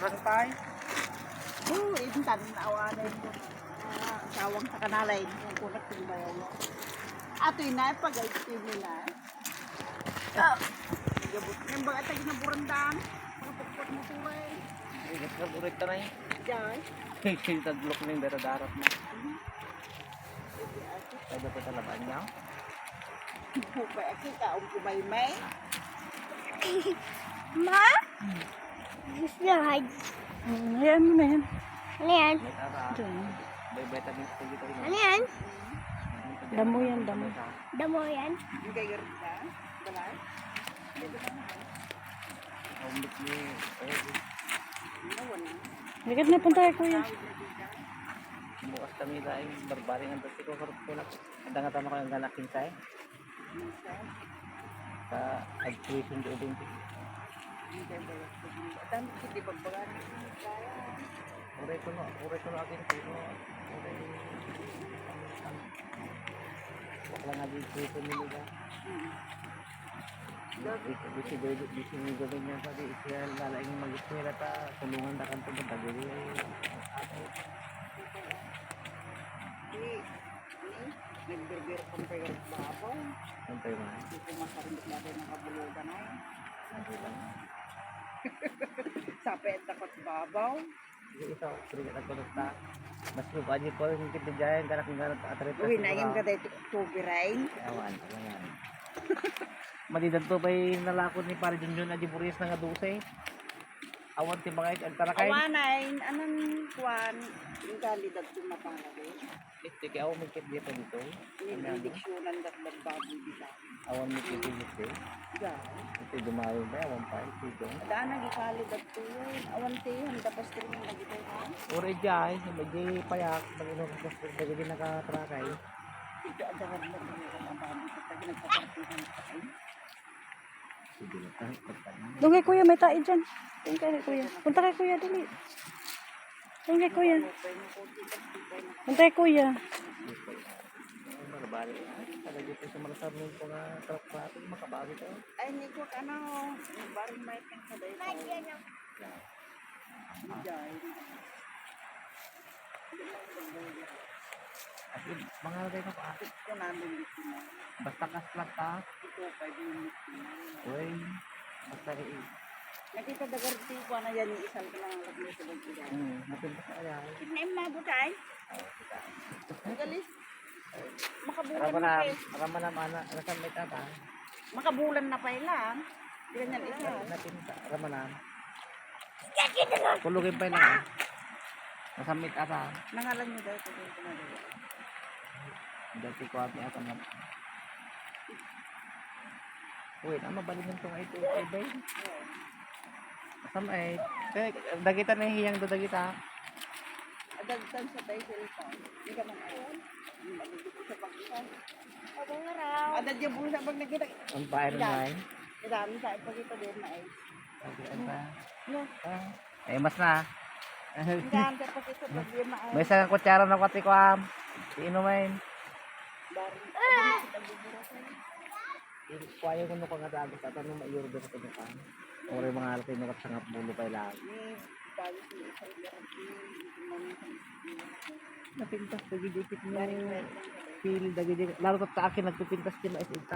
Parang tayo. Ibintan na awanan ko. Sawang sa kanalay. Yung kunat yung bayaw mo. Ato yun na, pag-aipin nila. Gabot niya ba at na burandaan? Pagpagpag mo turay. Ingat na burik ka na eh. Diyan. Tadlok na yung daradarat na. Kaya pa talaban niya. Pupay aki ka, kumay-may. Ma? Slide. Ayan mo na yan. Ano yan? May tara. May vitamins ko dito. Ano yan? Damo yan, damo. Damo yan? Hindi kayo rita. Balay. Umbit ni... Ligat na punta kay kuya. Bukas kami dahil barbaring ang dati ko. Karot ko lang. Ang tama ko yung ganaking say. Sa admission do din. Dami hindi pagbagan. Uray ko no akin ko. Wala nga dito nila. Bisa ni gawin niya pati siya lalaing mag-eskwela ta tulungan ta kanto bagay. Nagberber kung kayo babaw. Ang tayo man. Hindi ko masarinig natin ng kabulugan ay. Sapet takot babaw. Ito, sige na ko ta. Mas ko aja ko yung kitigayan kana kung ganat atreta. Uy, na yung kada ito tubiray. Awan. Madidan to pa'y nalakot ni Pare Junjun na di buris na nga 12. Awan ti mga agtarakay. Awanay, anong kuwan, yung kalidad kong napalagay. Ito kaya ako magkit dito dito. Yung diksyonan dat magbago dito. Awan mo kiti dito. Yeah. Ito dumayo ba? Awan pa. Ito. Daan nagkalidad ko yun. Awan tiyan, tapos rin yung nagito na. Uri jay, hindi payak. Mag-inom ko sa dagadi nakatrakay. Ito ang dagat mo kung nakababago ko. Pag nagpapartihan ka ay. Sige na tayo. Doon kay kuya, may tayo dyan. Doon kay kuya. Punta kay kuya, dali. Doon kay kuya. Punta kay kuya. Marabali. Kada dito sa malasar mo po nga truck pa atin. Makabago tayo. Ay, Nico, ano, baring may pang sa dayo. Jai. At mga tayo na pa. Ito namin dito na. Basta kaslat ta. Ito, 5 minutes na. Uy. Basta Nakita dagarti ko na yan yung isang ka lang lagay sa bagay. napintas na kaya. Kinaim na butay. Magalis. Makabulan Rama na na. pa eh. Rama na mana. Nasaan may tata? Makabulan na pa lang. Ganyan isa. Napinta. Rama na. Kulugin pa lang. Nasamit ata. Nangalan niyo daw ito yung kumagawa. Dati ko ati ata na. Uy, mabalingin ko nga ito. Ay, bay. Nasamit. Dagita na hiyang do dagita. Adagtan sa tayo cellphone. Hindi ka man ayon. Malagit sa pagkisan. Abang araw. Adad yung bulo sa pag nagkita. Ang fire na eh. Kadami sa ipagkita din na ay. No. Eh, mas na. Hindi ka pagkita pag din na ay. May isang kutsara na kwati ko am. Iinumin. Baring. Kuwayo ko nung pangadagot at anong maiyuro doon sa pinukan. Uri mga alapin nung katsangap bulo pa ilang. Ni bago sa isang garanti. Napintas, dagidikit mo. Feel, dagidikit. Lalo sa akin, nagpipintas din na isita.